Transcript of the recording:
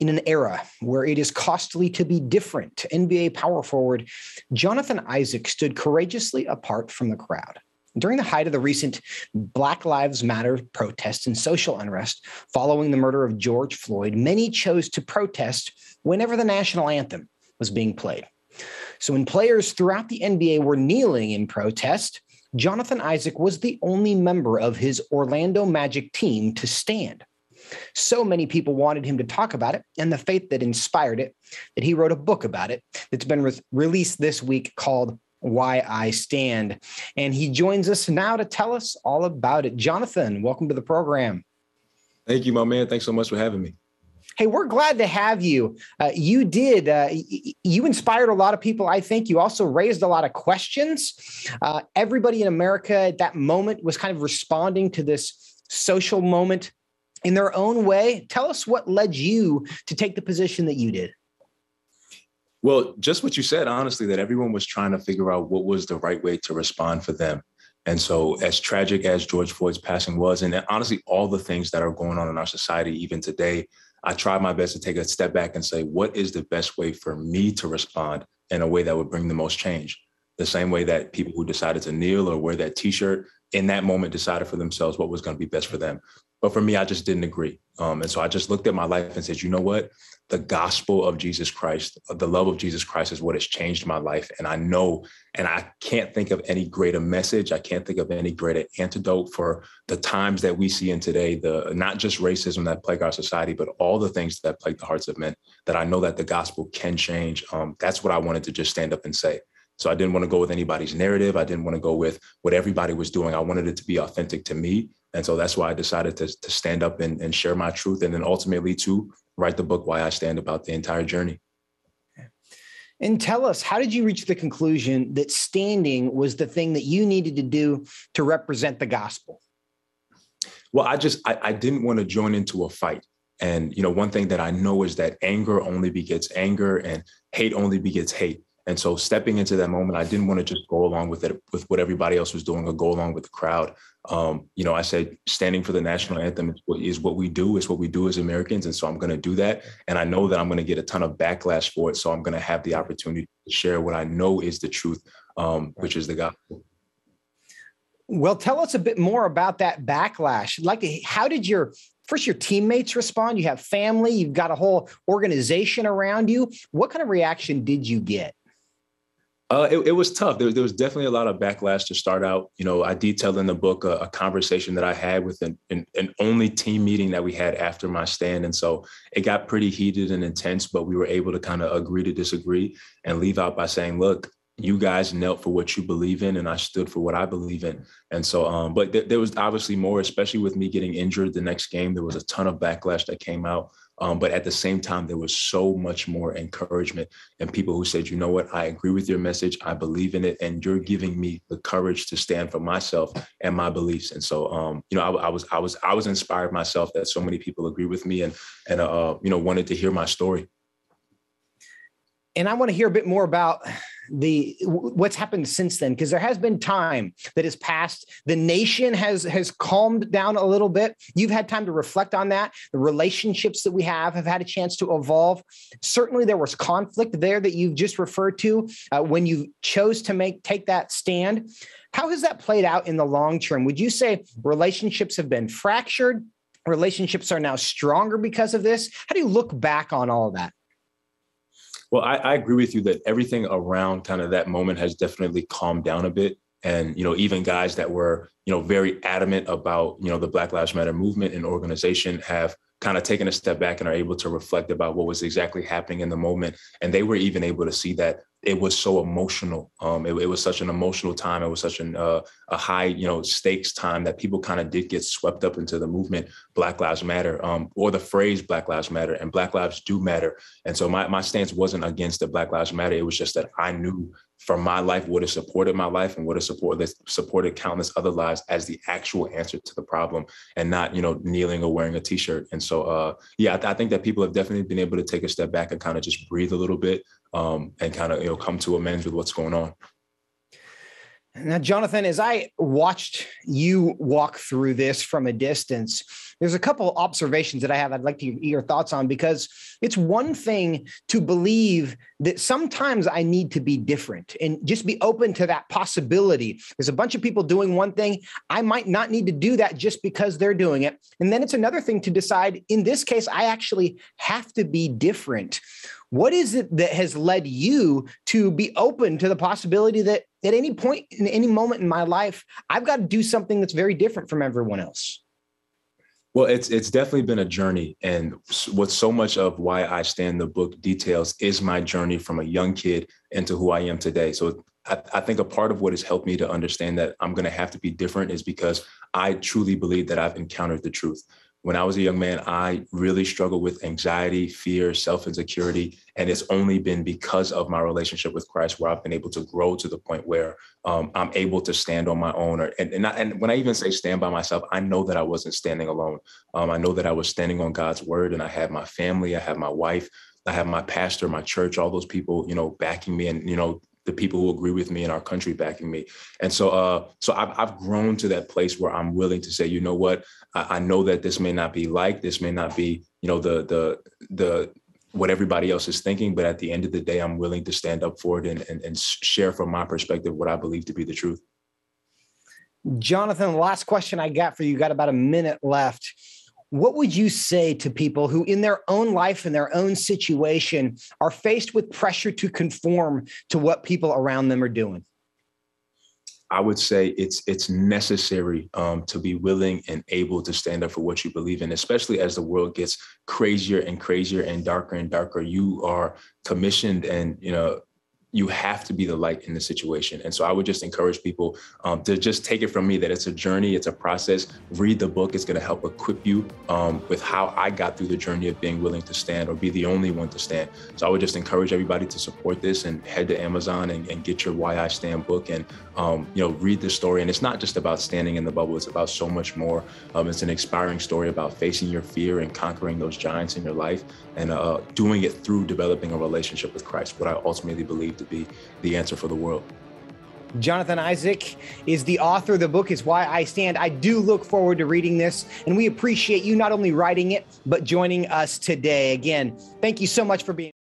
In an era where it is costly to be different, NBA power forward Jonathan Isaac stood courageously apart from the crowd. During the height of the recent Black Lives Matter protests and social unrest following the murder of George Floyd, many chose to protest whenever the national anthem was being played. So when players throughout the NBA were kneeling in protest, Jonathan Isaac was the only member of his Orlando Magic team to stand. So many people wanted him to talk about it and the faith that inspired it, that he wrote a book about it that's been released this week called Why I Stand. And he joins us now to tell us all about it. Jonathan, welcome to the program. Thank you, my man. Thanks so much for having me. Hey, we're glad to have you. You inspired a lot of people, I think. You also raised a lot of questions. Everybody in America at that moment was kind of responding to this social moment in their own way. Tell us what led you to take the position that you did. Well, just what you said, honestly, that everyone was trying to figure out what was the right way to respond for them. And so as tragic as George Floyd's passing was, and honestly, all the things that are going on in our society, even today, I tried my best to take a step back and say, what is the best way for me to respond in a way that would bring the most change? The same way that people who decided to kneel or wear that T-shirt in that moment decided for themselves what was going to be best for them. But for me, I just didn't agree. And so I just looked at my life and said, you know what? The gospel of Jesus Christ, the love of Jesus Christ is what has changed my life. And I know, and I can't think of any greater message. I can't think of any greater antidote for the times that we see in today, not just racism that plague our society, but all the things that plague the hearts of men, that I know that the gospel can change. That's what I wanted to just stand up and say. So I didn't want to go with anybody's narrative. I didn't want to go with what everybody was doing. I wanted it to be authentic to me. And so that's why I decided to stand up and share my truth, and then ultimately to write the book, Why I Stand, about the entire journey. And tell us, how did you reach the conclusion that standing was the thing that you needed to do to represent the gospel? Well, I didn't want to join into a fight. And, one thing that I know is that anger only begets anger and hate only begets hate. And so stepping into that moment, I didn't want to just go along with it, with what everybody else was doing, or go along with the crowd. I said, standing for the national anthem is what we do. It's what we do as Americans. And so I'm going to do that. And I know that I'm going to get a ton of backlash for it. So I'm going to have the opportunity to share what I know is the truth, which is the gospel. Well, tell us a bit more about that backlash. Like, how did your teammates respond? You have family, you've got a whole organization around you. What kind of reaction did you get? It was tough. There was definitely a lot of backlash to start out. I detailed in the book a conversation that I had with an only team meeting that we had after my stand. And so it got pretty heated and intense, but we were able to kind of agree to disagree and leave out by saying, look, you guys knelt for what you believe in, and I stood for what I believe in. And so, but there was obviously more, especially with me getting injured the next game. There was a ton of backlash that came out. But at the same time, there was so much more encouragement and people who said, you know what, I agree with your message. I believe in it. And you're giving me the courage to stand for myself and my beliefs. And so, I was inspired myself that so many people agree with me and wanted to hear my story. And I want to hear a bit more about what's happened since then, because there has been time that has passed. The nation has calmed down a little bit. You've had time to reflect on that. The relationships that we have had a chance to evolve. Certainly there was conflict there that you've just referred to when you chose to take that stand. How has that played out in the long term? Would you say relationships have been fractured? Relationships are now stronger because of this? How do you look back on all of that? Well, I agree with you that everything around kind of that moment has definitely calmed down a bit. And, even guys that were, very adamant about, the Black Lives Matter movement and organization have kind of taken a step back and are able to reflect about what was exactly happening in the moment. And they were even able to see that it was so emotional. It was such an emotional time. It was such a high, stakes time that people kind of did get swept up into the movement, Black Lives Matter, or the phrase Black Lives Matter, and Black lives do matter. And so my stance wasn't against the Black Lives Matter. It was just that I knew for my life would have supported my life and would have supported countless other lives as the actual answer to the problem, and not, kneeling or wearing a T-shirt. And so, I think that people have definitely been able to take a step back and kind of just breathe a little bit and kind of, come to amends with what's going on. Now, Jonathan, as I watched you walk through this from a distance, there's a couple of observations that I have I'd like to hear your thoughts on, because it's one thing to believe that sometimes I need to be different and just be open to that possibility. There's a bunch of people doing one thing. I might not need to do that just because they're doing it. And then it's another thing to decide, in this case, I actually have to be different. What is it that has led you to be open to the possibility that at any point, in any moment in my life, I've got to do something that's very different from everyone else? Well, it's definitely been a journey. And what so much of Why I Stand the book details is my journey from a young kid into who I am today. So I think a part of what has helped me to understand that I'm going to have to be different is because I truly believe that I've encountered the truth. When I was a young man, I really struggled with anxiety, fear, self-insecurity. And it's only been because of my relationship with Christ where I've been able to grow to the point where I'm able to stand on my own. And when I even say stand by myself, I know that I wasn't standing alone. I know that I was standing on God's word, and I have my family, I have my wife, I have my pastor, my church, all those people, backing me, and, the people who agree with me in our country backing me. And so I've grown to that place where I'm willing to say, you know what, I know that this may not be this may not be, the what everybody else is thinking, but at the end of the day, I'm willing to stand up for it and share from my perspective what I believe to be the truth. Jonathan, the last question I got for you, got about a minute left. What would you say to people who in their own life, in their own situation, are faced with pressure to conform to what people around them are doing? I would say it's necessary to be willing and able to stand up for what you believe in, especially as the world gets crazier and crazier and darker. You are commissioned, and, you have to be the light in the situation. And so I would just encourage people to just take it from me that it's a journey, it's a process. Read the book. It's going to help equip you with how I got through the journey of being willing to stand or be the only one to stand. So I would just encourage everybody to support this and head to Amazon and get your Why I Stand book and, read the story. And it's not just about standing in the bubble. It's about so much more. It's an inspiring story about facing your fear and conquering those giants in your life and doing it through developing a relationship with Christ, what I ultimately believe to be the answer for the world. Jonathan Isaac is the author. The book is Why I Stand. I do look forward to reading this, and we appreciate you not only writing it, but joining us today. Again, thank you so much for being